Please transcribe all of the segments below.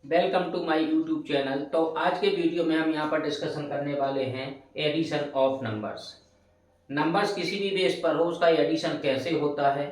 Welcome to my YouTube channel. तो आज के वीडियो में हम यहाँ पर डिस्कशन करने वाले हैं एडिशन ऑफ नंबर्स। नंबर्स किसी भी बेस पर हो उसका एडिशन कैसे होता है,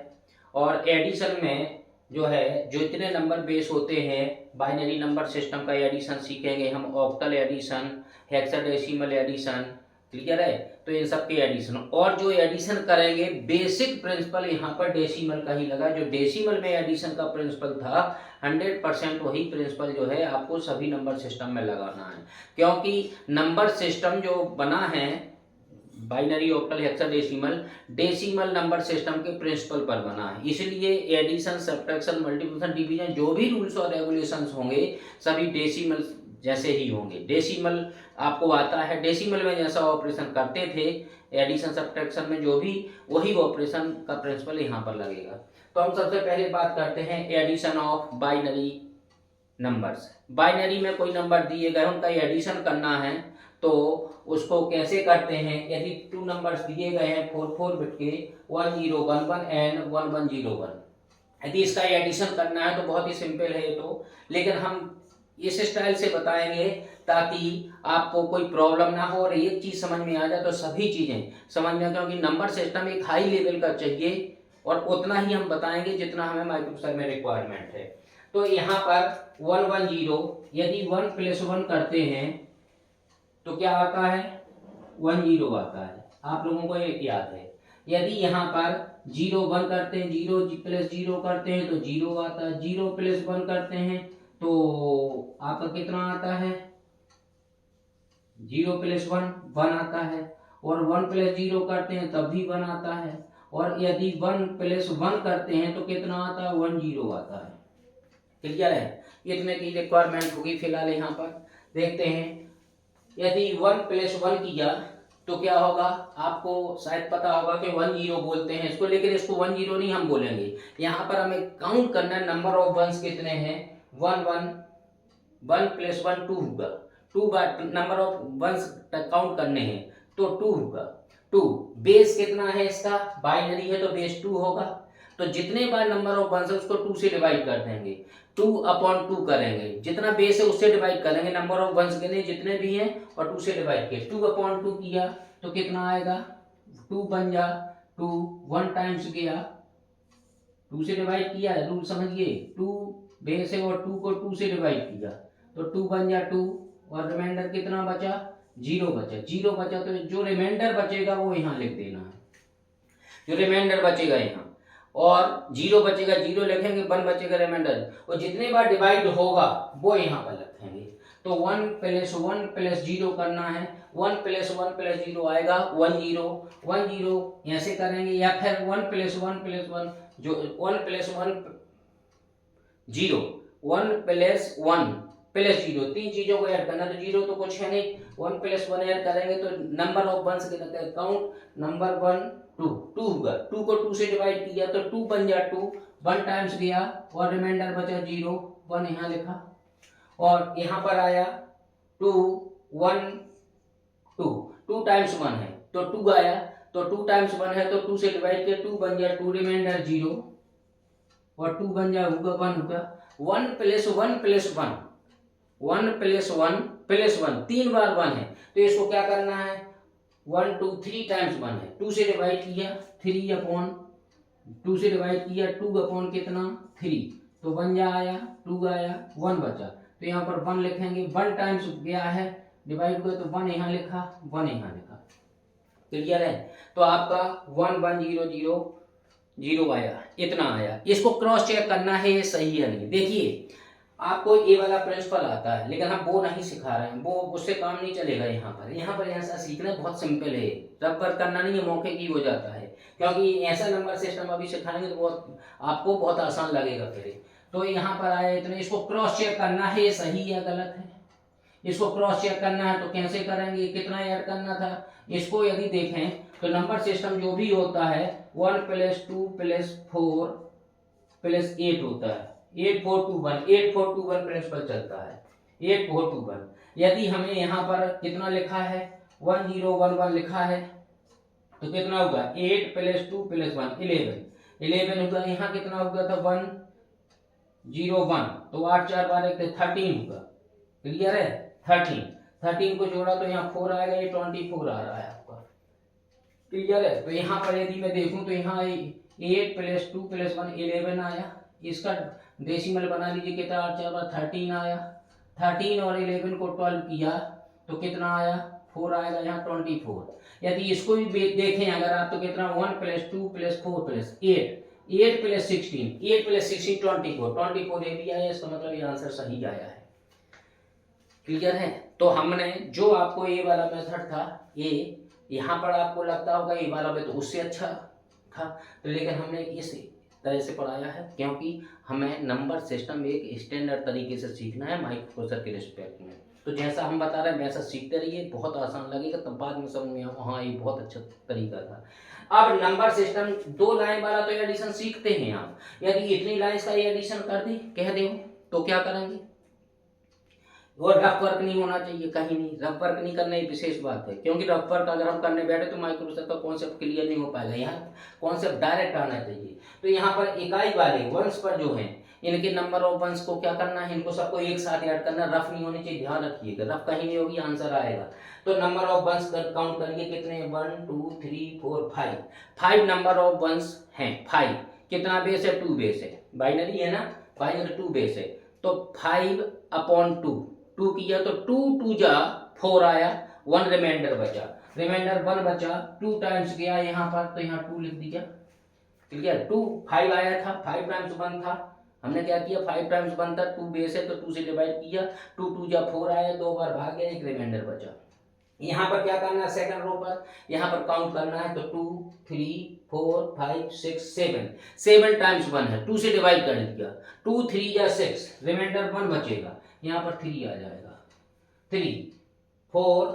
और एडिशन में जो है जो इतने नंबर बेस होते हैं, बाइनरी नंबर सिस्टम का एडिशन सीखेंगे हम, octal addition, hexadecimal addition, clear है। तो इन सब के एडिशन, और जो एडिशन करेंगे बेसिक प्रिंसिपल यहाँ पर डेसिमल का ही लगा। जो डेसिमल में एडिशन का प्रिंसिपल था 100% वही प्रिंसिपल जो है आपको सभी नंबर सिस्टम में लगाना है, क्योंकि नंबर सिस्टम जो बना है binary, octal, hexadecimal, decimal number system के प्रिंसिपल पर बना है। इसलिए एडिशन, सब्ट्रैक्शन, मल्टीप्लिकेशन, डिवीजन जो भी रूल्स और रेगुलेशंस होंगे सभी डेसिमल जैसे ही होंगे। डेसिमल आपको आता है, डेसिमल में जैसा ऑपरेशन करते थे एडिशन सब्ट्रैक्शन में जो भी, वही ऑपरेशन का प्रिंसिपल यहाँ पर लगेगा। तो हम सबसे पहले बात करते हैं addition of binary numbers. Binary में कोई नंबर दिए गए, उनका एडिशन करना है तो उसको कैसे करते हैं। यदि 2 नंबर्स दिए गए हैं 4 बिट के, 1011 एंड 1101, यदि इसका एडिशन करना है तो बहुत ही सिंपल है ये तो, लेकिन हम इस स्टाइल से बताएंगे ताकि आपको कोई प्रॉब्लम ना हो और एक चीज समझ में आ जाए तो सभी चीजें समझ में, क्योंकि नंबर सिस्टम एक हाई लेवल का चाहिए और उतना ही हम बताएंगे जितना हमें माइक्रोसॉफ्ट में रिक्वायरमेंट है। तो यहाँ पर 110, यदि 1 + 1 करते हैं तो क्या आता है, 10 आता है। आप लोगों को एक याद है। यदि यहाँ पर 0 1 करते हैं, 0 + 0 करते हैं तो 0 आता है। 0 + 1 करते हैं तो आपका कितना आता है, 0 + 1 1 आता है। और 1 + 0 करते हैं तब भी 1 आता है। और यदि 1 + 1 करते हैं तो कितना आता है, 10 आता है। क्लियर है। इतने की रिक्वायरमेंट होगी फिलहाल। यहाँ पर देखते हैं, यदि 1 + 1 किया तो क्या होगा, आपको शायद पता होगा कि 10 बोलते हैं इसको, लेकिन इसको 10 नहीं हम बोलेंगे। यहाँ पर हमें काउंट करना है नंबर ऑफ वंस कितने हैं, 1 1 1 + 1 2 होगा। 2 बार नंबर ऑफ वंस काउंट करने हैं तो 2 होगा। 2 बेस कितना है इसका, बाइनरी है तो बेस 2 होगा। तो जितने बार नंबर ऑफ वंस है उसको 2 से डिवाइड कर देंगे, 2/2 करेंगे। जितना बेस है उससे डिवाइड करेंगे, नंबर ऑफ वंस गिने जितने भी हैं और 2 से डिवाइड किया। 2/2 किया तो कितना आएगा, 2 बन जा 2, 1 टाइम्स गया, 2 से डिवाइड किया, रूल समझिए। 2 बेस है और 2 को 2 से डिवाइड किया तो 2 बन जा 2, और रिमाइंडर कितना बचा, 0 बचा। 0 बचा तो जो रिमाइंडर बचेगा वो यहाँ लिख देना है, जो रिमाइंडर बचेगा यहाँ। और 0 बचेगा 0 लिखेंगे, 1 बचेगा रिमाइंडर, और जितने बार डिवाइड होगा वो यहाँ पर लिखेंगे। तो 1 + 1 + 0 करना है, 1 + 1 + 0 आएगा 10 ऐसे करेंगे। या फिर 1 + 1 + 1, जो 1 + 1 0, 1 + 1 + 0, 3 चीजों को ऐड करना। तो 0 तो कुछ है नहीं, 1 + 1 ऐड करेंगे तो नंबर ऑफ वंस के काउंट, नंबर 1 2 2 होगा। 2 को 2 से डिवाइड किया तो 2 बन जा 2, 1 टाइम्स गया और रिमाइंडर बचा 0, 1 यहाँ लिखा। और यहाँ पर आया 2 1 2, 2 टाइम्स 1 है तो 2 आया, तो 2 टाइम्स 1 है तो 2 से डिवाइड किया, 2 बन जा 2, रिमाइंडर 0, और 2 बन जा होगा 1 होगा। 1 + 1 + 1, 1 + 1 + 1, 3 बार 1 है तो इसको क्या करना है, 1 2 3 टाइम्स 1 है, 2 से डिवाइड किया 3/2 से डिवाइड किया 2 कितना 3, तो 1 जा आया, 2 आया, 1 बचा। तो यहाँ पर 1 लिखेंगे, 1 टाइम्स गया है डिवाइड हुआ तो 1 यहाँ लिखा, 1 यहाँ लिखा। क्लियर है। तो आपका 1 1 0 0 0 आया, इतना आया। इसको क्रॉस चेक करना है ये सही है नहीं। देखिए आपको ये वाला प्रिंसिपल आता है लेकिन हम वो नहीं सिखा रहे हैं, वो उससे काम नहीं चलेगा। यहाँ पर ऐसा सीखना बहुत सिंपल है, रबर करना नहीं है, मौके की हो जाता है। क्योंकि ऐसा नंबर सिस्टम अभी सिखाएंगे तो बहुत आपको बहुत आसान लगेगा फिर। तो यहाँ पर आया इतने, इसको क्रॉस चेक करना है ये सही या गलत है। इसको क्रॉस चेक करना है तो कैसे करेंगे, कितना ऐड करना था। इसको यदि देखें तो नंबर सिस्टम जो भी होता है 1 + 2 + 4 + 8 होता है, 8421 प्रिंसिपल चलता है, 8421। यदि हमें यहाँ पर कितना लिखा है, 1011 लिखा है तो कितना होगा, 8 + 2 + 1 11 होगा। यहाँ कितना होगा था 1 01, तो 8 4 12 13 होगा। क्लियर है? 13 को जोड़ा तो यहाँ 4 आएगा, ये 24 आ रहा है आपका। क्लियर है? तो यहाँ पर यदि मैं देखूं तो यहाँ 8 + 2 + 1 11 आया। इसका डेसिमल बना लीजिए, कितना 8 4 12 13 आया। 13 और 11 को 12 किया तो कितना आया? 4 आएगा, यहाँ 24। यदि इसको भी देखें अगर आप तो कितना 1 + 2 + 4 + 8 8 + 16 24 ये भी आया। इसका मतलब ये आंसर सही आया है। क्लियर है? तो हमने जो आपको ए वाला मेथड था, ये यहाँ पर आपको लगता होगा ये वाला में तो उससे अच्छा था, तो लेकिन हमने इस तरह से पढ़ाया है क्योंकि हमें नंबर सिस्टम एक स्टैंडर्ड तरीके से सीखना है माइक्रो प्रोसेसर के रिस्पेक्ट में। तो जैसा हम बता रहे हैं वैसा सीखते रहिए, बहुत आसान लगेगा, तब बाद में समझ में हाँ ये बहुत अच्छा तरीका था। अब नंबर सिस्टम 2 लाइन वाला तो एडिशन सीखते हैं आप। यदि इतनी लाइन का एडिशन कर दे कह दे तो क्या करेंगे? और रफ वर्क नहीं होना चाहिए, कहीं नहीं रफ वर्क नहीं करना, ये विशेष बात है, क्योंकि रफ वर्क अगर हम करने बैठे तो माइक्रो प्रोसेसर का कॉन्सेप्ट क्लियर नहीं हो पाएगा। यहाँ कॉन्सेप्ट डायरेक्ट आना चाहिए। तो यहाँ पर इकाई वाले वंश पर जो है इनके नंबर ऑफ वंश को क्या करना है, इनको सबको एक साथ ऐड करना, रफ नहीं होनी चाहिए, ध्यान रखिएगा, रफ कहीं नहीं होगी आंसर आएगा। तो नंबर ऑफ वंश काउंट करिए कितने, 1 2 3 4 5 नंबर ऑफ वंश हैं 5। कितना बेस है? 2 बेस है, बाइनरी है ना, बाइनरी 2 बेस है। तो 5/2 2 किया तो 2 2 जा 4 आया, 1 रिमाइंडर बचा, रिमाइंडर 1 बचा, 2 टाइम्स गया यहाँ पर तो यहाँ 2 लिख दीजिए। क्लियर? 2 5 आया था, 5 टाइम्स 1 था, हमने क्या किया 5 टाइम्स 1 था, 2 बेस है तो 2 से डिवाइड किया, 2 2 जा 4 आया, 2 बार भाग गया, एक रिमाइंडर बचा। यहाँ पर क्या करना है सेकंड रो पर, यहाँ पर काउंट करना है तो 2 3 4 5 6 7 टाइम्स 1 है, 2 से डिवाइड कर दिया, 2 3 या 6, रिमाइंडर 1 बचेगा, यहाँ पर 3 आ जाएगा। 3 4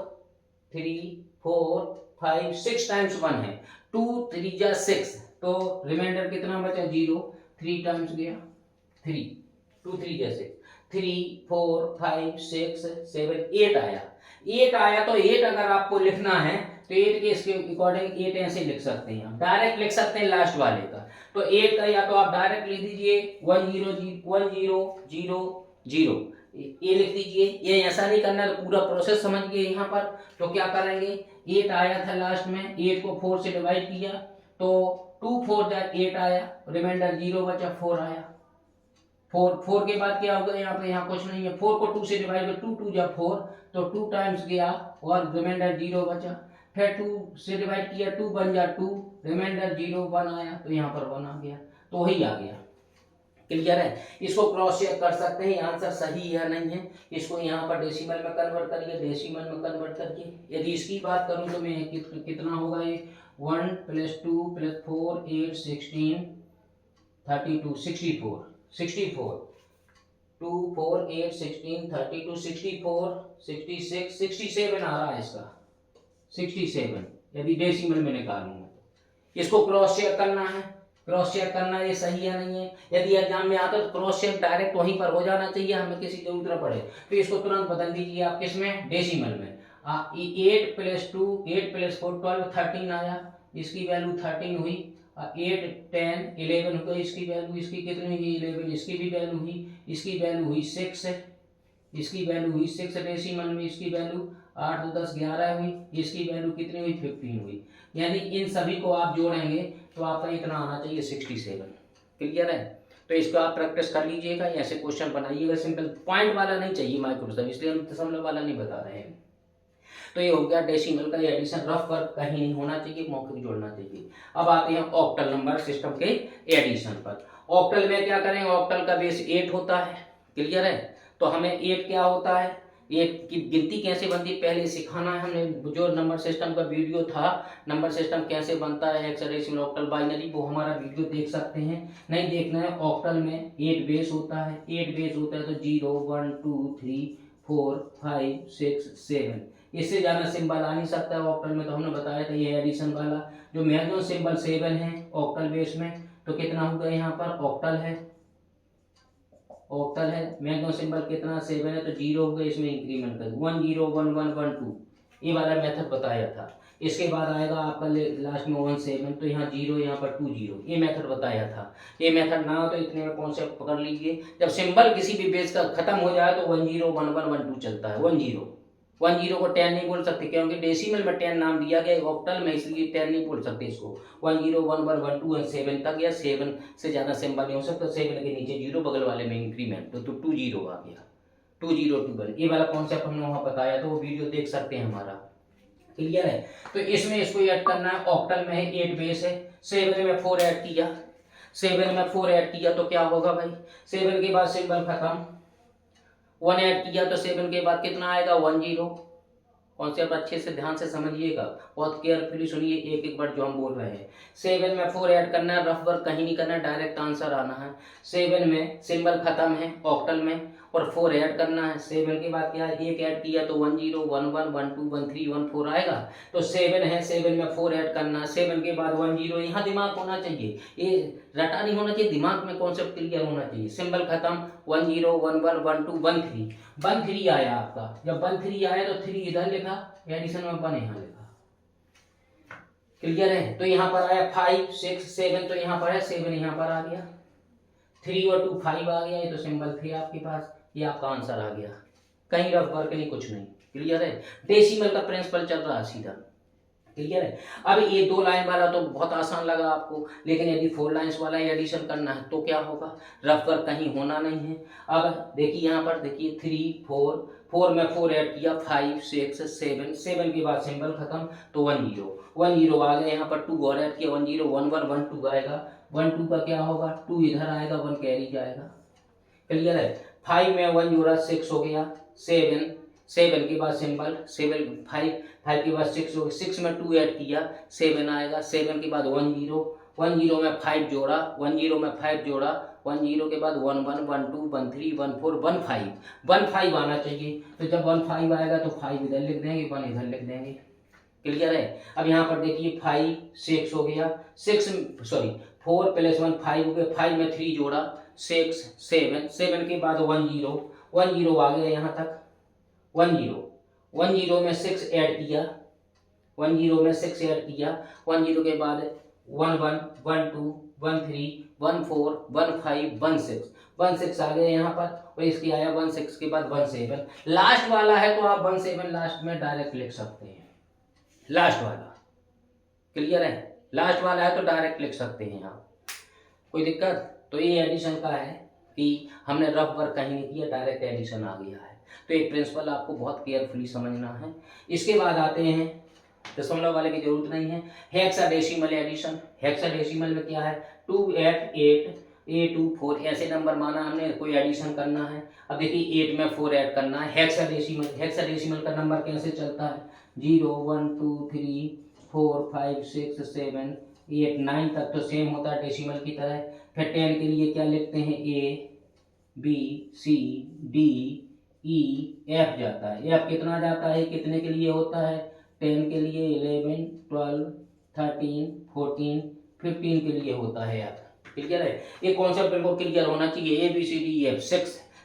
3 4 5 6 टाइम्स 1 है, 2 3 या 6, तो रिमाइंडर कितना बचा 0, 3 टाइम्स गया 3, 2 3 या 6, 3 4 5 6 7 8 आया। 8 आया तो 8 अगर आपको लिखना है तो 8 के इसके अकॉर्डिंग 8 ऐसे लिख सकते हैं, डायरेक्ट लिख सकते हैं लास्ट वाले का। तो 8 का या तो आप डायरेक्ट लिख दीजिए 1 0 0 0 ये लिख दीजिए, ये ऐसा नहीं करना, तो पूरा प्रोसेस समझिए यहाँ पर। तो क्या करेंगे, 8 आया था लास्ट में, 8 को 4 से डिवाइड किया तो 2 4 जा 8 आया, रिमाइंडर 0 बचा, 4 आया। 4 के बाद क्या होगा यहाँ पे, यहाँ कुछ नहीं है, 4 को 2 से डिवाइड कर 2 2 जा 4, तो 2 टाइम्स गया और रिमाइंडर 0 बचा, फिर 2 से डिवाइड किया 2 बन जा 2, रिमाइंडर 0 1 आया, तो यहाँ पर 1 आ गया, तो वही आ गया। क्लियर है? इसको क्रॉस चेक कर सकते हैं आंसर सही है या नहीं है। इसको यहाँ पर डेसिमल में कन्वर्ट करिए, डेसिमल में कन्वर्ट करके यदि इसकी बात करूँ तो मैं कितना होगा ये 1 + 2 + 4 8 16 32 64 64 2 4 8 16 32 64 66 67 आ रहा है इसका 67, यदि डेसिमल में निकालूंगा। इसको क्रॉस चेक करना है, क्रॉस चेक करना ये सही है नहीं है। यदि एग्जाम में आता है तो क्रॉस चेक डायरेक्ट वहीं पर हो जाना चाहिए, हमें किसी जरूरत न पड़े, तो इसको तुरंत बदल दीजिए आप किसमें, डेसिमल में। 8 + 2 8 + 4 12 13 आया, इसकी वैल्यू 13 हुई, 8 10 11 हो गई, इसकी वैल्यू इसकी कितनी हुई 11, इसकी भी वैल्यू हुई, इसकी वैल्यू हुई 6, इसकी वैल्यू हुई 6 डेसिमल में, इसकी वैल्यू 8 2 10 11 हुई, इसकी वैल्यू कितनी हुई 15 हुई। यानी इन सभी को आप जोड़ेंगे तो आपका इतना आना चाहिए 67। क्लियर है? तो इसको आप प्रैक्टिस कर लीजिएगा, ऐसे क्वेश्चन बनाइएगा, सिंपल पॉइंट वाला नहीं चाहिए माइक्रो प्रोसेसर, इसलिए हम दशमलव वाला नहीं बता रहे हैं। तो ये हो गया डेसिमल का एडिशन, रफ वर्क कहीं नहीं होना चाहिए, मौखिक जोड़ना चाहिए। अब आते हैं ऑक्टल नंबर सिस्टम के एडिशन पर। ऑक्टल में क्या करेंगे, ऑक्टल का बेस 8 होता है। क्लियर है? तो हमें 8 क्या होता है, 8 की गिनती कैसे बनती है पहले सिखाना है। हमने जो नंबर सिस्टम का वीडियो था, नंबर सिस्टम कैसे बनता है हेक्साडेसिमल ऑक्टल बाइनरी, वो हमारा वीडियो देख सकते हैं। नहीं देखना है, ऑक्टल में 8 बेस होता है, 8 बेस होता है तो 0 1 2 3 4 5 6 7, इससे ज़्यादा सिंबल आ नहीं सकता है ऑक्टल में। तो हमने बताया था ये एडिशन वाला जो मैक्सिमम सिंबल 7 है ऑक्टल बेस में, तो कितना होगा यहाँ पर ऑक्टल है, ऑक्टल है, मैक्सिमम सिंबल कितना 7 है, तो 0 होगा, इसमें इंक्रीमेंट कर 1 0 1 1 1 2, ये वाला मेथड बताया था। इसके बाद आएगा आपका लास्ट में 1 7, तो यहाँ 0, यहाँ पर 2 0। ये मेथड बताया था। ये मेथड ना हो तो इतने में कॉन्सेप्ट पकड़ लीजिए। जब सिंबल किसी भी बेस का खत्म हो जाए तो 1 0 1 1 1 2 चलता है। 1 0 को 10 नहीं बोल सकते क्योंकि डेसिमल में 10 नाम दिया गया, ऑक्टल में, इसलिए 10 नहीं बोल सकते इसको। 1 0 1 1 1 2 7 तक, या 7 से ज़्यादा सिंबल नहीं हो सकता। 7 के नीचे 0, बगल वाले में इंक्रीमेंट, तो 2 0 आ गया। 2 0 2 1, ये वाला कॉन्सेप्ट हमने वहाँ बताया, तो वो वीडियो देख सकते हैं हमारा। क्लियर है? तो इसमें इसको ऐड करना है। ऑक्टल में है 8 बेस है, 7 में 4 ऐड किया, 7 में 4 ऐड किया तो क्या होगा भाई, 7 के बाद सिंबल खत्म, 1 ऐड किया तो 7 के बाद कितना आएगा, 1 0। कॉन्सेप्ट अच्छे से ध्यान से समझिएगा, बहुत केयरफुली सुनिए एक एक वर्ड जो हम बोल रहे हैं। 7 में 4 ऐड करना है, रफ वर्क कहीं नहीं करना, डायरेक्ट आंसर आना है। 7 में सिंबल खत्म है ऑक्टल में, और 4 ऐड करना है। 7 के बाद क्या है, 1 ऐड किया तो 1 0 1 1 1 2 1 3 1 4 आएगा। तो 7 है, 7 में 4 ऐड करना है, 7 के बाद 1 0। यहाँ दिमाग होना चाहिए, ये रटा नहीं होना चाहिए, दिमाग में कॉन्सेप्ट क्लियर होना चाहिए। सिंबल खत्म, 1 0 1 1 1 2 1 3, 1 3 आया आपका। जब 1 3 आया तो 3 इधर लिखा, एडिशन में 1 यहाँ लिखा। क्लियर है? तो यहाँ पर आया 5 6 7, तो यहाँ पर है 7 यहाँ पर आ गया, 3 और 2 5 आ गया। ये तो सिंबल 3 आपके पास, ये आपका आंसर आ गया। कहीं रफ वर्क नहीं, कुछ नहीं। क्लियर है? डेसिमल का प्रिंसिपल चल रहा है सीधा। क्लियर है? अब ये 2 लाइन वाला तो बहुत आसान लगा आपको, लेकिन यदि 4 लाइन्स वाला एडिशन करना है तो क्या होगा, रफ वर्क कहीं होना नहीं है। अब देखिए यहाँ पर, देखिए 3 4, 4 में 4 ऐड किया, 5 6 7, 7 के बाद सिंबल खत्म तो 1 0, 1 0 आ गया। यहाँ पर 2 और ऐड किया, 1 0 1 1 1 2 आएगा। 1 2 का क्या होगा, 2 इधर आएगा, 1 कैरी जाएगा। क्लियर है? 5 में 1 जोड़ा 6 हो गया, 7 7 के बाद सिंबल 7 5 के बाद 6 हो गया, 6 में 2 ऐड किया, 7 आएगा। 7 के बाद 1 0, 1 0 में 5 जोड़ा, 1 0 में 5 जोड़ा, 1 0 के बाद 1 1 1 2 1 3 1 4 1 5, 1 5 आना चाहिए। तो जब 1 5 आएगा तो 5 इधर लिख देंगे, 1 इधर लिख देंगे। क्लियर है? अब यहाँ पर देखिए 5 6 हो गया, 4 प्लस 1 5 हो गया, 5 में 3 जोड़ा, 6 7, 7 के बाद 1 0, 1 0 आ गया यहाँ तक, 1 0 में 6 ऐड किया, 1 0 में 6 ऐड किया, 1 0 के बाद 1 1 1 2 1 3 1 4 1 5 1 6, 1 6 आ गया यहाँ पर, और इसकी आया 1 6 के बाद 1 7। लास्ट वाला है तो आप 1 7 लास्ट में डायरेक्ट लिख सकते हैं, लास्ट वाला। क्लियर है? लास्ट वाला है तो डायरेक्ट लिख सकते हैं आप, कोई दिक्कत? तो ये एडिशन का है कि हमने रफ वर्क कहीं नहीं किया, डायरेक्ट एडिशन आ गया है। तो ये प्रिंसिपल आपको बहुत केयरफुली समझना है। इसके बाद आते हैं, दशमलव वाले की जरूरत नहीं है, हेक्साडेसिमल एडिशन। हेक्साडेसिमल में क्या है, 2 8 8 8 2 4 ऐसे नंबर माना हमने, कोई एडिशन करना है। अब देखिए 8 में 4 ऐड करना है। हेक्साडेसिमल का नंबर कैसे चलता है, 0 1 2 3 4 5 6 7 8 9 तक तो सेम होता है डेसिमल की तरह। फिर 10 के लिए क्या लिखते हैं, A B C D E F जाता है। F कितना जाता है, कितने के लिए होता है, 10 के लिए, 11 12 13 14 15 के लिए होता है F। क्लियर है? ये कॉन्सेप्ट इनको क्लियर होना चाहिए। A B C D E F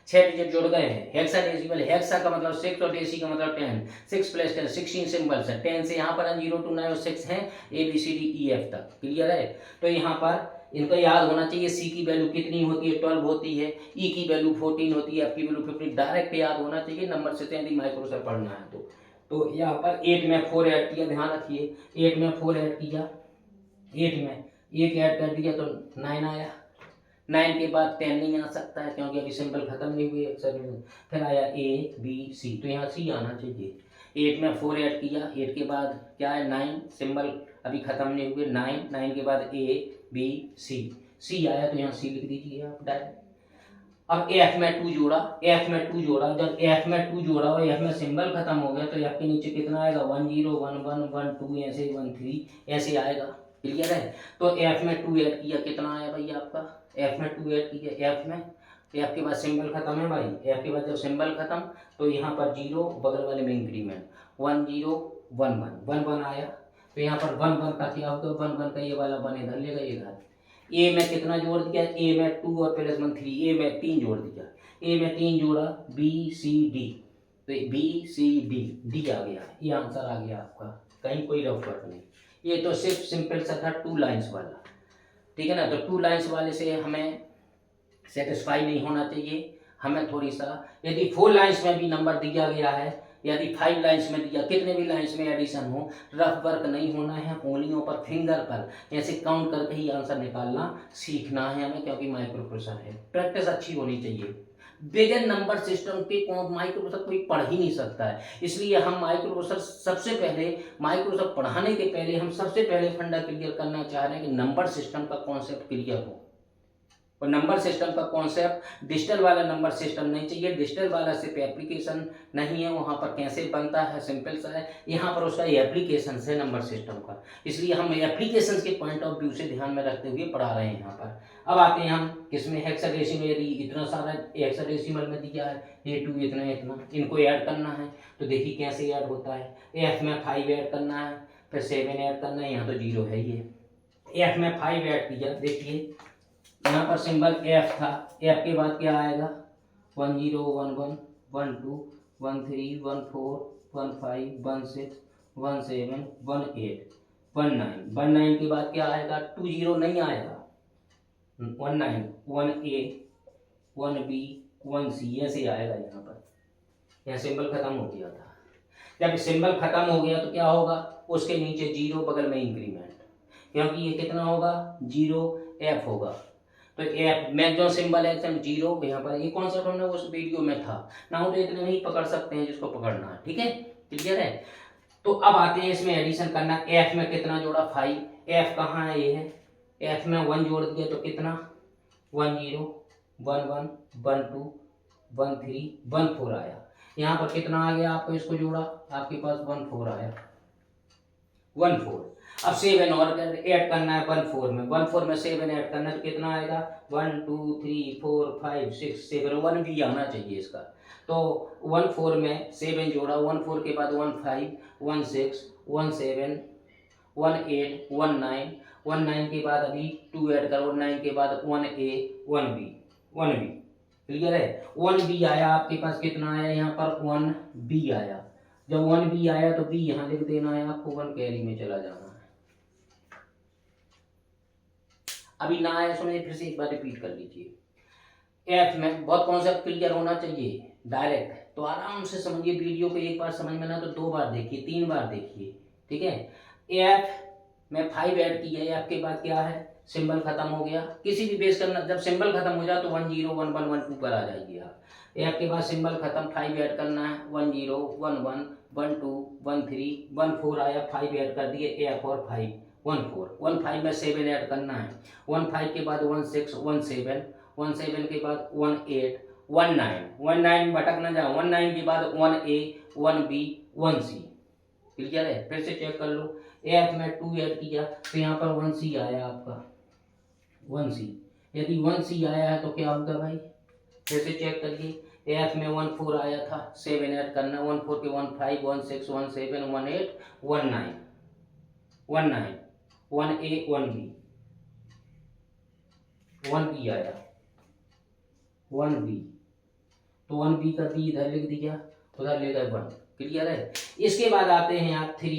6 digit जुड़ गए हैं। हेक्साडेसिमल, हेक्सा का मतलब 6 और डेसी का मतलब 10, 6 + 10 16 सिंबल्स है। 10 से यहाँ पर 0 to 9 और 6 हैं, ABCDEF तक। क्लियर है? तो यहाँ पर इनको याद होना चाहिए, C की वैल्यू कितनी होती है, 12 होती है, E की वैल्यू 14 होती है, F की वैल्यू 15, डायरेक्ट याद होना चाहिए नंबर से, यदि माइक्रो से पढ़ना है तो यहाँ पर 8 में 4 ऐड किया, ध्यान रखिए 8 में 4 ऐड किया, 8 में 1 ऐड कर दिया तो 9 आया। 9 के बाद 10 नहीं आ सकता है क्योंकि अभी सिंबल खत्म नहीं हुए। फिर आया A B C, तो यहाँ C आना चाहिए। 8 में 4 ऐड किया, 8 के बाद क्या है 9, सिंबल अभी खत्म नहीं हुए, 9 के बाद A B C आया तो यहाँ C लिख दीजिए आप डायरेक्ट। अब F में 2 जोड़ा, जब F में 2 जोड़ा और F में सिंबल खत्म हो गया तो F के नीचे कितना आएगा, 1 0 1 1 1 2 ऐसे 1 3 ऐसे आएगा। क्लियर है? तो F में 2 ऐड किया, कितना आया भाई आपका, F में 2 ऐड किया, F के बाद सिंबल खत्म है भाई, F के बाद जब सिंबल खत्म तो यहाँ पर 0, बगल वाले में इंक्रीमेंट 1 0 1 1 1 1 आया। तो यहाँ पर 1 1 का क्या होगा, 1 1 का ये वाला 1 इधर लेगा, इधर A में कितना जोड़ दिया, A में 2 और प्लस 1 3, A में 3 जोड़ दिया, A में 3 जोड़ा, B C D, तो B C D आ गया, ये आंसर आ गया आपका। कहीं कोई रफ वर्क नहीं। ये तो सिर्फ सिंपल सा था 2 लाइन्स वाला, ठीक है ना। तो 2 लाइन्स वाले से हमें सेटिस्फाई नहीं होना चाहिए, हमें थोड़ी सा, यदि 4 लाइन्स में भी नंबर दिया गया है, यदि 5 लाइन्स में दिया, कितने भी लाइन्स में एडिशन हो, रफ वर्क नहीं होना है, उंगलियों पर, फिंगर पर ऐसे काउंट करके ही आंसर निकालना सीखना है हमें, क्योंकि माइक्रो प्रोसेसर है। प्रैक्टिस अच्छी होनी चाहिए। बगैर नंबर सिस्टम के माइक्रो प्रोसेसर कोई पढ़ ही नहीं सकता है, इसलिए हम माइक्रो प्रोसेसर सबसे पहले, माइक्रो प्रोसेसर पढ़ाने के पहले हम सबसे पहले फंडा क्लियर करना चाह रहे हैं कि नंबर सिस्टम का कॉन्सेप्ट क्लियर हो। और नंबर सिस्टम का कॉन्सेप्ट, डिजिटल वाला नंबर सिस्टम नहीं चाहिए। डिजिटल वाला सिर्फ एप्लीकेशन नहीं है, वहाँ पर कैसे बनता है सिंपल सा है, यहाँ पर उसका एप्लीकेशन है नंबर सिस्टम का, इसलिए हम एप्लीकेशन के पॉइंट ऑफ व्यू से ध्यान में रखते हुए पढ़ा रहे हैं यहाँ पर। अब आते हैं हम किसमें, हेक्साडेसिमल, यदि इतना सारा हेक्साडेसिमल में दिया है, A2 इतना इतना, इनको ऐड करना है, तो देखिए कैसे ऐड होता है। F में 5 ऐड करना है, फिर 7 ऐड करना है, यहाँ तो 0 है ये। F में 5 ऐड किया, देखिए यहाँ पर सिंबल F था, F के बाद क्या आएगा, 10 11 12 13 14 15 16 17 18 19 के बाद क्या आएगा, 20 नहीं आएगा, 19 1A 1B 1C ऐसे आएगा। यहाँ पर यहाँ सिंबल खत्म हो गया था। जब सिंबल खत्म हो गया तो क्या होगा, उसके नीचे 0, बगल में इंक्रीमेंट, क्योंकि ये कितना होगा, 0F होगा। तो F में जो सिंबल है 0, यहाँ पर ये कौन सा हमने उस वीडियो में था ना, तो इतने नहीं पकड़ सकते हैं जिसको पकड़ना है, ठीक है, क्लियर है। तो अब आते हैं इसमें एडिशन करना। F में कितना जोड़ा, 5, F कहाँ है, ये है, F में 1 जोड़ दिया तो कितना, 10 11 12 13 14 आया। यहाँ पर कितना आ गया, आपको इसको जोड़ा, आपके पास 14 आया, 14। अब 7 और ऐड करना है 14 में, 14 में 7 ऐड करना है तो कितना आएगा, 1 2 3 4 5 6 7, 1 भी आना चाहिए इसका। तो 14 में 7 जोड़ा, 14 के बाद 15 16 17 18 19, 19 के बाद अभी 2 ऐड करो, 9 के बाद 1A 1B, क्लियर है। 1B आया आपके पास, कितना आया यहाँ पर, 1B आया। जब 1B आया तो B यहाँ लिख देना है आपको, 1 कैरी में चला जाना है। अभी ना आया सुनिए, फिर से एक बार रिपीट कर लीजिए। F में बहुत कॉन्सेप्ट क्लियर होना चाहिए, डायरेक्ट, तो आराम से समझिए वीडियो को, एक बार समझ में ना तो 2 बार देखिए, 3 बार देखिए, ठीक है। F में 5 ऐड किया है, F के बाद क्या है, सिंबल खत्म हो गया, किसी भी बेस करना, जब सिंबल खत्म हो जाए तो 10 11 12 पर आ जाइए आप। F के बाद सिंबल खत्म, 5 ऐड करना है, 10 11 12 13 14 आया, 5 ऐड कर दिए, F और 5 15 में 7 ऐड करना है, 15 के बाद 16 17 के बाद 18 19 भटक ना जाओ, 19 के बाद 1A 1B 1C, क्लियर है। फिर से चेक कर लो, F में 2 ऐड किया तो यहाँ पर 1C आया आपका, 1C। यदि 1C आया है तो क्या होगा भाई, फिर से चेक करिए। F में 14 आया था, 7 ऐड करना, 14 के 15 16 17 18 19 1A 1B 1B आया, 1B, तो 1B का B इधर लिख दिया, उधर ले गए 1, क्लियर है। इसके बाद आते हैं आप 3,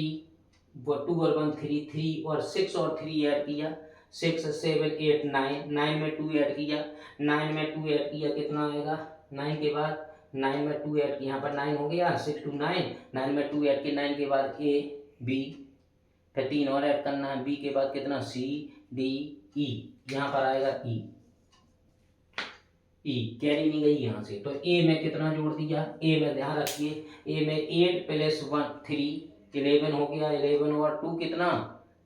2 और 1 3 और 6 और 3 ऐड किया, 6 7 8 9 में 2 ऐड किया, 9 में 2 ऐड किया, कितना आएगा, 9 के बाद 9 में 2 ऐड किया, यहाँ पर 9 हो गया, 6 2 9, 9 में 2 ऐड किया, 9 के बाद A B, फिर 3 और ऐड करना है, B के बाद कितना, C D E, यहाँ पर आएगा E कैरी नहीं गई यहाँ से, तो A में कितना जोड़ दिया, A में ध्यान रखिए, A में 8 प्लस 1 3 11 हो गया, 11 और 2 कितना,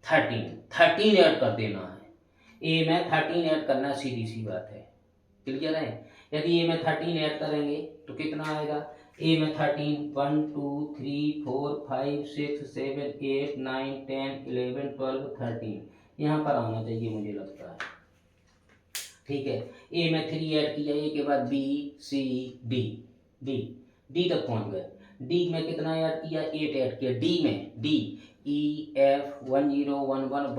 13 ऐड कर देना है। A में 13 ऐड करना, सीधी सी बात है, क्लियर है। यदि A में 13 ऐड करेंगे तो कितना आएगा, A में 13 1 2 3 4 5 6 7 8 9 10 11 12 13, यहाँ पर आना चाहिए मुझे लगता है, ठीक है। A में 3 ऐड किया, A के बाद B C D तक पहुंच गए। D में कितना ऐड किया, 8 ऐड किया, D में D E F 10 11 12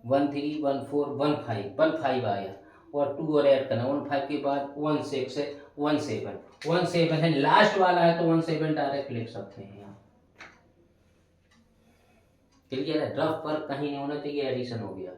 13 14 15 आया, और 2 और ऐड करना, 15 के बाद 17 है, लास्ट वाला है तो 17 डायरेक्ट लिख सकते हैं यहाँ, क्लियर है, रफ पर कहीं नहीं होना चाहिए, एडिशन हो गया।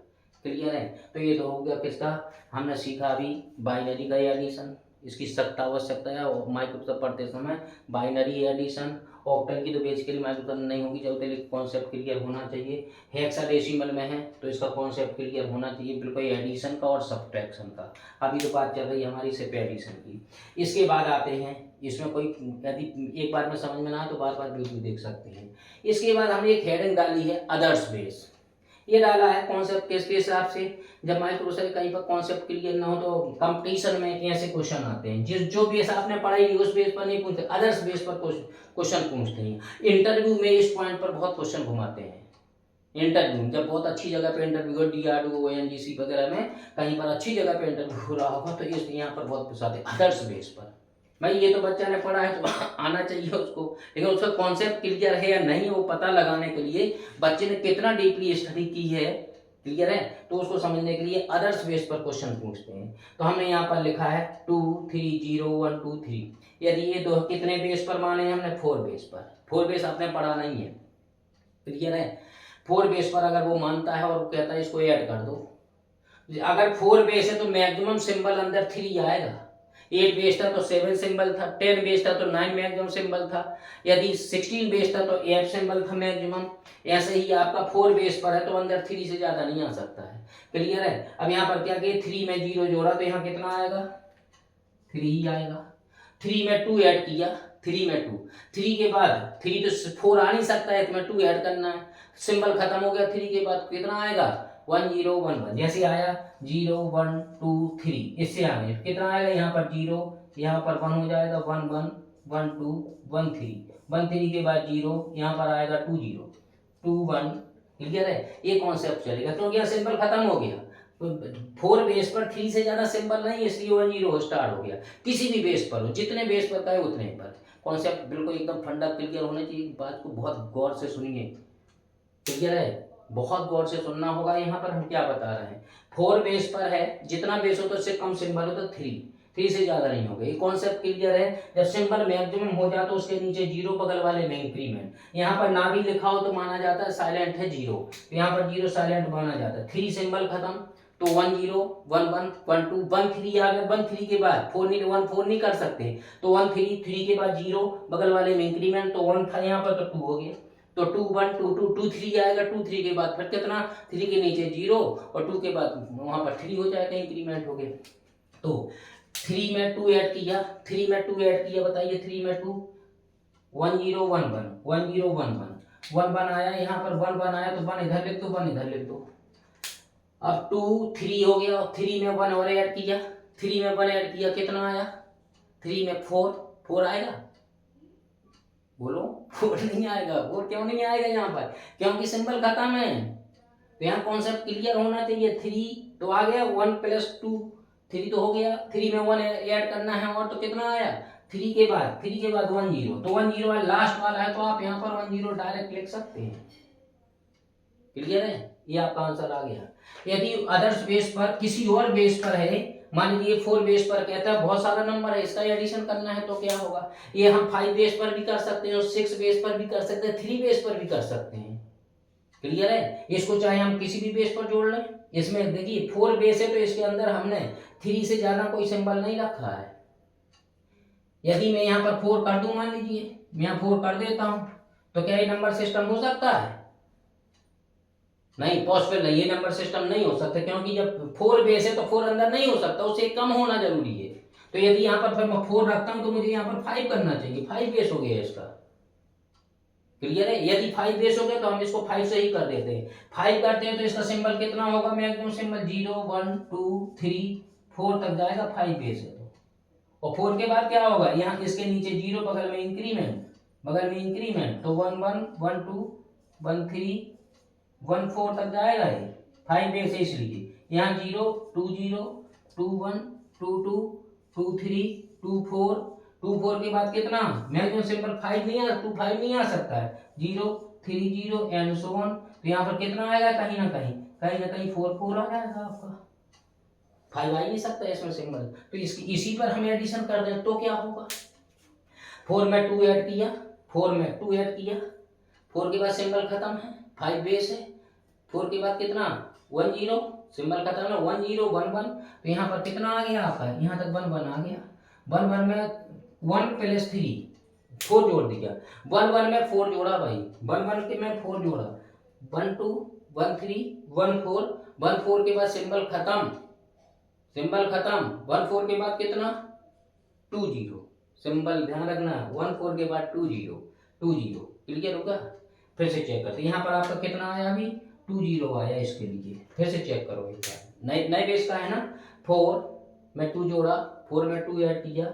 क्लियर है, तो ये तो हो गया किसका, हमने सीखा अभी बाइनरी का एडिशन, इसकी सख्त आवश्यकता है और माइक्रोसॉफ्ट पढ़ते समय बाइनरी एडिशन। ऑक्टल की तो बेसिकली माइक्रोसॉफ्ट नहीं होगी, जब तक कॉन्सेप्ट क्लियर होना चाहिए। हेक्साडेसिमल में है तो इसका कॉन्सेप्ट क्लियर होना चाहिए बिल्कुल, एडिशन का और सब्ट्रैक्शन का। अभी तो बात चल रही है हमारी सिर्फ एडिशन की। इसके बाद आते हैं, इसमें कोई यदि एक बार में समझ में ना आए तो बार बार वीडियो देख सकते हैं। इसके बाद हमने एक हेडिंग डाली है अदर्स बेस। ये डाला है कॉन्सेप्ट किसके हिसाब से, जब माइक्रोसॉफ्ट कहीं पर कॉन्सेप्ट क्लियर ना हो तो कंपटीशन में ऐसे क्वेश्चन आते हैं, जिस जो बेस आपने पढ़ाई उस बेस पर नहीं पूछते, अदर्स बेस पर क्वेश्चन पूछते हैं। इंटरव्यू में इस पॉइंट पर बहुत क्वेश्चन घुमाते हैं। इंटरव्यू जब बहुत अच्छी जगह पे इंटरव्यू हो, DRDO ONGC वगैरह में कहीं पर अच्छी जगह पे इंटरव्यू हो रहा होगा तो इस यहाँ पर बहुत पूछाते हैं अदर्स बेस पर। भाई ये तो बच्चा ने पढ़ा है तो आना चाहिए उसको, लेकिन उसका कॉन्सेप्ट क्लियर है या नहीं वो पता लगाने के लिए बच्चे ने कितना डीपली स्टडी की है, क्लियर है, तो उसको समझने के लिए अदर्स बेस पर क्वेश्चन पूछते हैं। तो हमने यहाँ पर लिखा है 2 3 0 1 2 3। यदि ये दो कितने बेस पर माने, हमने 4 बेस पर। 4 बेस आपने पढ़ा नहीं है, क्लियर है। 4 बेस पर अगर वो मानता है और कहता है इसको ऐड कर दो, अगर 4 बेस है तो मैक्सिमम सिंबल अंदर 3 आएगा। 8 बेस था तो 7 सिंबल था, 10 बेस था तो 9 मैक्सिमम सिंबल था, यदि 16 बेस था तो 8 सिंबल था मैक्सिमम। ऐसे ही आपका 4 बेस पर है तो अंदर 3 से ज्यादा नहीं आ सकता है, क्लियर है। अब यहाँ पर क्या किया, 3 में 0 जोड़ा तो यहाँ कितना आएगा, 3 ही आएगा। 3 में 2 ऐड किया, 3 में 2, 3 के बाद 3 तो 4 आ नहीं सकता है, तुम्हें 2 ऐड करना है, सिंबल खत्म हो गया। 3 के बाद कितना आएगा, 1 0 1 1, जैसे आया 0 1 2 3, इससे आगे कितना आएगा, यहाँ पर 0, यहाँ पर 1 हो जाएगा, 1 1 1 2 1 3, 1 3 के बाद 0, यहाँ पर आएगा 2 0 2 1, क्लियर है। ये कॉन्सेप्ट चलेगा क्योंकि यहाँ सिंबल खत्म हो गया। तो 4 बेस पर 3 से ज्यादा सिंबल नहीं, इसलिए 1 0 स्टार्ट हो गया। किसी भी बेस पर हो, जितने बेस पर का है उतने पर कॉन्सेप्ट बिल्कुल एकदम फंडा क्लियर होना चाहिए। बात को बहुत गौर से सुनिए, क्लियर है, बहुत गौर से सुनना होगा। यहाँ पर हम क्या बता रहे हैं, 4 बेस पर है, जितना बेस हो तो उससे कम सिंबल हो तो 3 से ज्यादा नहीं होगा, ये कॉन्सेप्ट क्लियर है। जब सिंबल मैक्सिमम हो जाए तो उसके नीचे 0, बगल वाले में इंक्रीमेंट। यहाँ पर ना भी लिखा हो तो माना जाता है साइलेंट है 0, तो यहाँ पर 0 साइलेंट माना जाता है। 3 सिंबल खत्म तो 1 0 1 1 1 2 1 3 आ गया। 1 3 के बाद 4 नहीं, 1 4 नहीं कर सकते तो 1 3 3 के बाद 0, बगल वाले में इंक्रीमेंट, तो 1 था यहाँ पर तो 2 हो गया, तो 2 1 2 2 2 3 आएगा। 2 3 के बाद फिर कितना, 3 के नीचे 0 और 2 के बाद वहां पर 3 हो जाएगा, इंक्रीमेंट हो गया। तो 3 में 2 ऐड किया, 3 में 2 ऐड किया, बताइए 3 में 2 1 0 1 1 1 0 1 1 1 1 आया, यहाँ पर 1 1 आया तो 1 इधर लिख दो, 1 इधर लिख दो। अब 2 3 हो गया, 3 में 1 और ऐड किया, 3 में 1 ऐड किया, कितना आया, 3 में 4 आएगा, बोलो 4 नहीं आएगा। 4 क्यों नहीं आएगा यहाँ पर, क्योंकि सिंबल खत्म है। तो यहाँ कॉन्सेप्ट क्लियर होना चाहिए। 3 तो आ गया, 1 + 2 3 तो हो गया, 3 में 1 ऐड करना है और तो कितना आया, 3 के बाद 1 0, तो 1 0 लास्ट वाला है तो आप यहाँ पर 1 0 डायरेक्ट लिख सकते हैं, क्लियर है, ये आपका आंसर आ गया। यदि अदर्स बेस पर किसी और बेस पर है, मान लीजिए 4 बेस पर कहता है बहुत सारा नंबर है, इसका एडिशन करना है तो क्या होगा, ये हम 5 बेस पर भी कर सकते हैं और 6 बेस पर भी कर सकते हैं, 3 बेस पर भी कर सकते हैं, क्लियर है। इसको चाहे हम किसी भी बेस पर जोड़ लें। इसमें देखिए 4 बेस है तो इसके अंदर हमने 3 से ज्यादा कोई सिंबल नहीं रखा है। यदि मैं यहाँ पर 4 कर दूं, मान लीजिए मैं यहाँ 4 कर देता हूं, तो क्या ये नंबर सिस्टम हो सकता है, नहीं, पॉसिबल नहीं, ये नंबर सिस्टम नहीं हो सकता, क्योंकि जब 4 बेस है तो 4 अंदर नहीं हो सकता, उससे कम होना जरूरी है। तो यदि यहाँ पर फिर मैं 4 रखता हूं तो मुझे यहाँ पर 5 करना चाहिए, 5 बेस हो गया इसका, क्लियर है। यदि 5 बेस हो गया तो हम इसको 5 से ही कर देते हैं। 5 करते हैं तो इसका सिंबल कितना होगा, मैक्सिमम सिंबल 0 1 2 3 4 तक जाएगा, 5 बेस है तो। और 4 के बाद क्या होगा, यहाँ इसके नीचे 0, बगल में इंक्रीमेंट, तो 1 1 1 2 1 3 1 4 तक जाएगा, ये 5 बेस है इसलिए। यहाँ 0 2 0 2 1 2 2 2 3 2 4 2 4 के बाद कितना, मैक्सिमम सिंबल 5 नहीं आ, 2 5 नहीं आ सकता है, 0 3 0 एंड सो ऑन। तो यहाँ पर कितना आएगा, कहीं ना कहीं 4 4 आ जाएगा आपका, 5 आ ही नहीं सकता इसमें सिंबल। तो इसी पर हम एडिशन कर दें तो क्या होगा, 4 में 2 ऐड किया, 4 में 2 ऐड किया, 4 के बाद सिंबल खत्म है, 5 बेस है, 4 के बाद कितना 1 0, सिंबल खत्म ना 1 0 1 1, तो यहाँ पर कितना आ गया आपका, यहाँ तक 1 1 आ गया। 1 1 में 1 प्लस 3 4 जोड़ दिया, 1 1 में 4 जोड़ा भाई, 1 1 के में 4 जोड़ा, 1 2 1 3 1 4, 1 4 के बाद सिंबल खत्म, सिंबल खत्म, 1 4 के बाद कितना 2 0, सिंबल ध्यान रखना 1 4 के बाद 2 0 2 0, क्लियर होगा। फिर से चेक करते, यहाँ पर आपका कितना आया अभी 2 0 आया, इसके लिए फिर से चेक करो एक बार, नए बेस का है ना, 4 में 2 जोड़ा, 4 में 2 ऐड किया,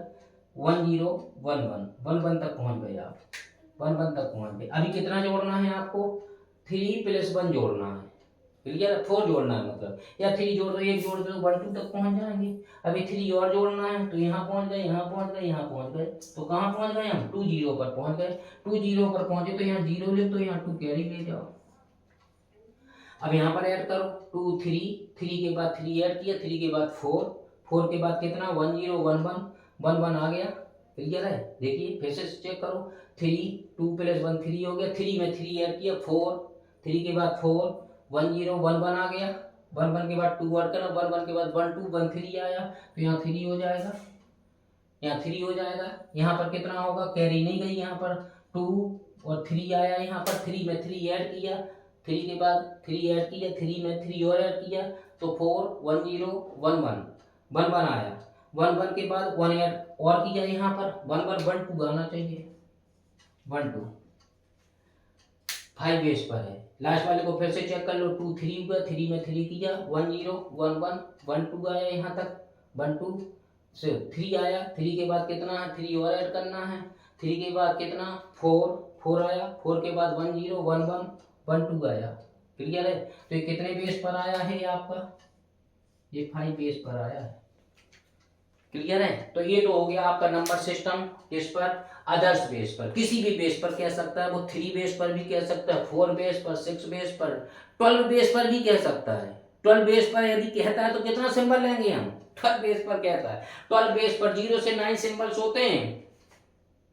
1 0 1 1 1 1 तक पहुंच गए आप, 1 1 तक पहुंच गए। अभी कितना जोड़ना है आपको 3 प्लस 1 जोड़ना है, क्लियर, 4 जोड़ना है मतलब, या 3 जोड़ दो, 1 जोड़ दो 1 2 तक पहुंच जाएंगे। अभी 3 और जोड़ना है, तो यहाँ पहुंच गए, यहाँ पहुंच गए, यहाँ पहुंच गए, तो कहाँ पहुंच गए हम 2 0 पर पहुंच गए, 2 0 पर पहुंचे तो यहाँ 0 ले, तो यहाँ 2 कैरी ले जाओ। अब यहाँ पर ऐड करो 2 3, 3 के बाद 3 ऐड किया, 3 के बाद 4, 4 के बाद कितना 1 0 1 1 1 1 आ गया, क्लियर है। देखिए फिर से चेक करो, 3 2 प्लस 1 3 हो गया, 3 में 3 ऐड किया 4, 3 के बाद 4 1 0 1 1 आ गया, 1 1 के बाद 2 ऐड करना, 1 1 के बाद 1 2 1 3 आया, तो यहाँ 3 हो जाएगा, यहाँ 3 हो जाएगा। यहाँ पर कितना होगा, कैरी नहीं गई, यहाँ पर 2 और 3 आया, यहाँ पर 3 में 3 ऐड किया, 3 के बाद 3 ऐड किया, 3 में 3 और ऐड किया, तो 4 1 0 1 1 1 1 आया, 1 1 के बाद 1 ऐड और किया, यहाँ पर 1 1 1 2 आना चाहिए, 1 2 5 बेस पर है। लास्ट वाले को फिर से चेक कर लो, 2 3 हुआ, 3 में 3 किया, 1 0 1 1 1 2 आया, यहाँ तक 1 2 से 3 आया, 3 के बाद कितना है 3 और ऐड करना है, 3 के बाद कितना 4 4 आया, 4 के बाद 1 0 1 1 1 2 आया, क्लियर है। तो ये कितने बेस पर आया है आपका, ये 5 बेस पर आया है, क्लियर है। तो ये तो हो गया आपका नंबर सिस्टम, किस पर, अदर्स बेस पर, किसी भी बेस पर कह सकता है वो, 3 बेस पर भी कह सकता है, 4 बेस पर, 6 बेस पर, 12 बेस पर भी कह सकता है। 12 बेस पर यदि कहता है तो कितना सिंबल लेंगे हम, 12 बेस पर कहता है, 12 बेस पर 0 से 9 सिंबल्स होते हैं,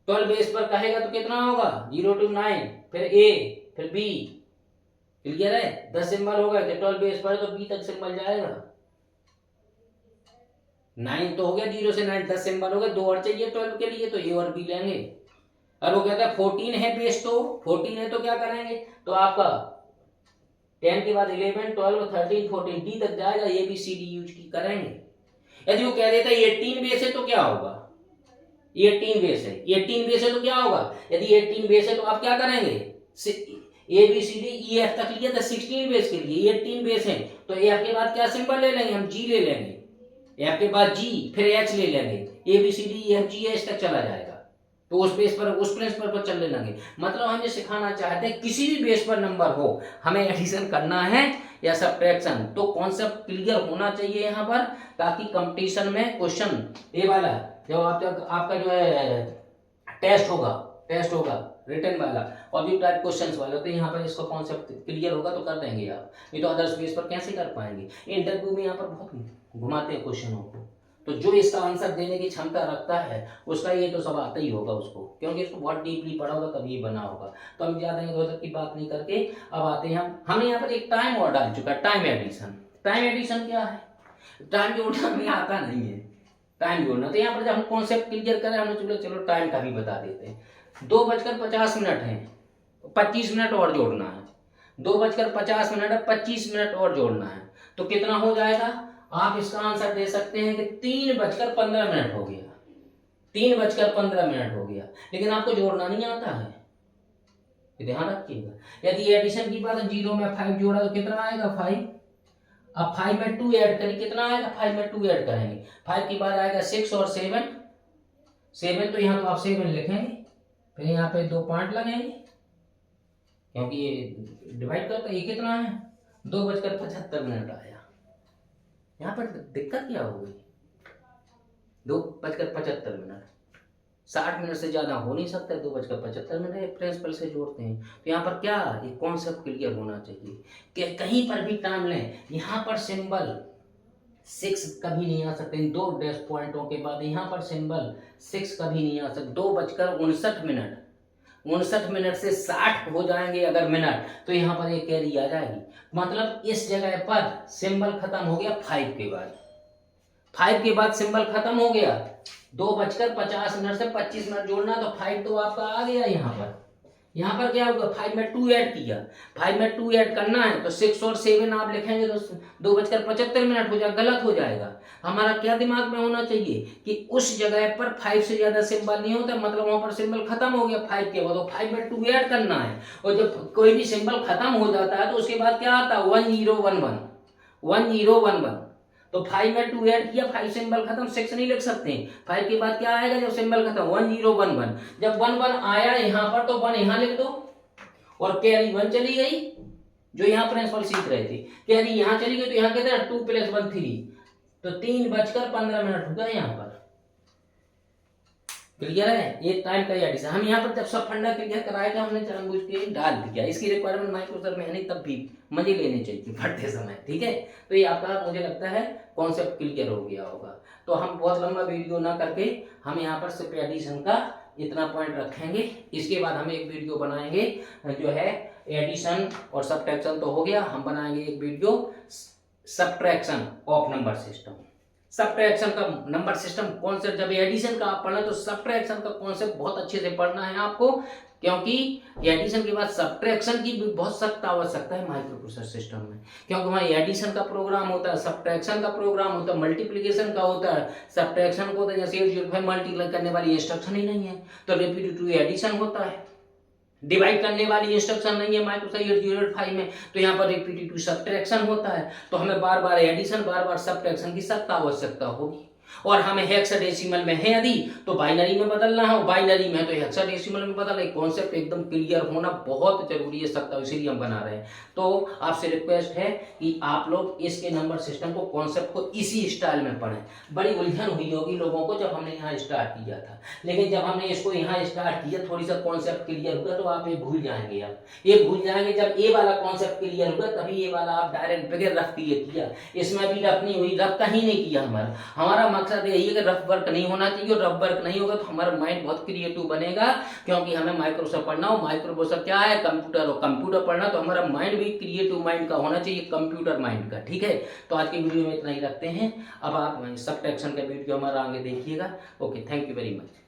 12 बेस पर कहेगा तो कितना होगा 0 to 9, फिर A फिर B, क्लियर है, 10 सिंबल हो गए, 12 बेस पर तो B तक सिंबल जाएगा, 9 तो हो गया, 0 से 9 10 सिंबल हो गए, 2 और चाहिए 12 के लिए, तो A और B लेंगे। और वो कहता है 14 है बेस, तो 14 है तो क्या करेंगे, तो आपका 10 के बाद 11 12 13 14 D तक जाएगा, A B C D use की करेंगे। यदि वो कह देता है 18 बेस है तो क्या होगा, 18 बेस है, 18 बेस है तो क्या होगा, यदि 18 बेस है तो आप क्या करेंगे, A B C D E F तक लिया था 16 बेस के लिए, 18 बेस है तो F के बाद क्या सिंबल ले लेंगे हम, G ले लेंगे, F के बाद G फिर H ले लेंगे, A B C D E F G H तक चला जाएगा, तो उस बेस पर उस प्रिंसिपल पर चलने लगे। मतलब हम ये सिखाना चाहते हैं किसी भी बेस पर नंबर हो, हमें एडिशन करना है या सब्ट्रैक्शन, तो कॉन्सेप्ट क्लियर होना चाहिए यहाँ पर, ताकि कंपटीशन में क्वेश्चन ये वाला जब आपका जो है टेस्ट होगा रिटन वाला, ऑब्जेक्ट टाइप क्वेश्चंस वाला, तो यहाँ पर इसका कॉन्सेप्ट क्लियर होगा तो कर देंगे आप, नहीं तो अदर्स बेस पर कैसे कर पाएंगे। इंटरव्यू में यहाँ पर बहुत घुमाते हैं क्वेश्चनों को, तो जो इसका आंसर देने की क्षमता रखता है उसका ये तो सब आता ही होगा उसको, क्योंकि इसको बहुत डीपली पढ़ा होगा तभी बना होगा। तो हम ज्यादा इधर उधर की बात नहीं करके अब आते हैं हमने यहाँ पर एक टाइम और डाल चुका है, टाइम एडिशन। टाइम एडिशन क्या है, टाइम जोड़ना हमें आता नहीं है, टाइम जोड़ना, तो यहाँ पर जब हम कॉन्सेप्ट क्लियर करें हमने चलो टाइम का भी बता देते हैं। 2:50 है, 25 मिनट और जोड़ना है, 2:50 है, 25 मिनट और जोड़ना है, तो कितना हो जाएगा, आप इसका आंसर दे सकते हैं कि 3:15 हो गया, 3:15 हो गया, लेकिन आपको जोड़ना नहीं आता है, ध्यान रखिएगा। यदि एडिशन की बात है, 0 में 5 जोड़ा तो कितना आएगा 5, अब 5 में 2 ऐड करें कितना आएगा, 5 में 2 ऐड करेंगे, 5 के बाद आएगा 6 और 7 तो यहाँ तो आप 7 लिखेंगे, फिर यहाँ पे 2 पॉइंट लगेंगे, क्योंकि ये डिवाइड करता है, ये कितना है 2:75 आया। यहाँ पर दिक्कत क्या हो गई, 2:75, 60 मिनट से ज्यादा हो नहीं सकता, 2:75 प्रिंसिपल से जोड़ते हैं। तो यहाँ पर क्या एक कॉन्सेप्ट क्लियर होना चाहिए कि कहीं पर भी टाइम लें, यहाँ पर सिंबल 6 कभी नहीं आ सकते, इन 2 डैश पॉइंटों के बाद यहाँ पर सिंबल 6 कभी नहीं आ सकते। 2:59 59 मिनट से 60 हो जाएंगे अगर मिनट, तो यहाँ पर एक कैरी आ जाएगी। मतलब इस जगह पर सिंबल खत्म हो गया 5 के बाद, 5 के बाद सिंबल खत्म हो गया। 2:50 से 25 मिनट जोड़ना, तो 5 तो आपका आ गया यहाँ पर। यहाँ पर क्या होगा, 5 में 2 ऐड किया, 5 में 2 ऐड करना है तो 6 और 7 आप लिखेंगे तो 2:75 हो जाएगा, गलत हो जाएगा। हमारा क्या दिमाग में होना चाहिए कि उस जगह पर 5 से ज्यादा सिंबल नहीं होता, मतलब वहां पर सिंबल खत्म हो गया 5 के बाद, तो 5 में 2 ऐड करना है। और जब कोई भी सिंबल खत्म हो जाता है तो उसके बाद क्या आता है, 1011, 1011। तो 5 में 2 ऐड किया, 5 सिंबल खत्म, 6 नहीं लिख सकते। 5 के बाद क्या आएगा जब सिंबल खत्म, 1011। जब 11 आया यहाँ पर तो 1 यहाँ लिख दो, और कैरी 1 चली गई, जो यहाँ प्रिंसिपल सीख रहे थे, कैरी यहाँ चली गई, तो यहाँ कहते हैं 2 + 1 3, तो 3:15 हो गया यहाँ पर। क्लियर है, एक टाइम का एडिशन। हम यहाँ पर जब सब फंडा क्लियर कराएगा हमने जानबूझ के डाल दिया, इसकी रिक्वायरमेंट माइक्रोसॉफ्ट में है नहीं, तब भी मजे लेने चाहिए पढ़ते समय, ठीक है। तो ये आपका मुझे लगता है कॉन्सेप्ट क्लियर हो गया होगा। तो हम बहुत लंबा वीडियो ना करके हम यहाँ पर सिर्फ एडिशन का इतना पॉइंट रखेंगे। इसके बाद हम एक वीडियो बनाएंगे जो है एडिशन और सब्ट्रैक्शन तो हो गया, हम बनाएंगे एक video subtraction of number system. Subtraction का नंबर सिस्टम कॉन्सेप्ट, जब एडिशन का आप पढ़ना तो सब्ट्रैक्शन का कॉन्सेप्ट बहुत अच्छे से पढ़ना है आपको, क्योंकि एडिशन के बाद सब्ट्रैक्शन की भी बहुत सख्त आवश्यकता है माइक्रो प्रोसेसर सिस्टम में, क्योंकि वहाँ एडिशन का प्रोग्राम होता है, सब्ट्रैक्शन का प्रोग्राम होता है, मल्टीप्लिकेशन का होता है। सब्ट्रैक्शन को होता है जैसे 805 मल्टीप्लाई करने वाली इंस्ट्रक्शन ही नहीं है, तो रिपीटेटिव एडिशन होता है। डिवाइड करने वाली इंस्ट्रक्शन नहीं है माइक्रोसॉफ्ट 805 में, तो यहाँ पर रिपीटेटिव सब्ट्रैक्शन होता है। तो हमें बार बार एडिशन बार बार सब्ट्रैक्शन की सख्त आवश्यकता होगी। और हमें हेक्साडेसिमल में है यदि तो बाइनरी में बदलना है, बाइनरी में है तो हेक्साडेसिमल में बदलना है। कॉन्सेप्ट एकदम क्लियर होना बहुत जरूरी है, सख्त, इसीलिए हम बना रहे हैं। तो आपसे रिक्वेस्ट है कि आप लोग इसके नंबर सिस्टम को, कॉन्सेप्ट को इसी स्टाइल में पढ़ें। बड़ी उलझन हुई होगी लोगों को जब हमने यहाँ स्टार्ट किया था, लेकिन जब हमने इसको यहाँ स्टार्ट किया थोड़ी सा कॉन्सेप्ट क्लियर हुआ, तो आप ये भूल जाएंगे। आप ये भूल जाएंगे जब ये वाला कॉन्सेप्ट क्लियर हुआ, तभी ये वाला आप डायरेक्ट बगैर रफ किया। इसमें भी रफ नहीं हुई, रफ कहीं नहीं किया। हमारा मकसद यही है कि रफ वर्क नहीं होना चाहिए, और रफ वर्क नहीं होगा तो हमारा माइंड बहुत क्रिएटिव बनेगा, क्योंकि हमें माइक्रोसॉफ्ट पढ़ना हो। माइक्रोसॉफ्ट क्या है, कंप्यूटर, और कंप्यूटर पढ़ना, तो हमारा माइंड भी क्रिएटिव माइंड का होना चाहिए, कंप्यूटर माइंड का, ठीक है। तो आज की वीडियो में इतना ही रखते हैं। अब आप सब्ट्रैक्शन का वीडियो हमारा आगे देखिएगा। Okay, thank you very much.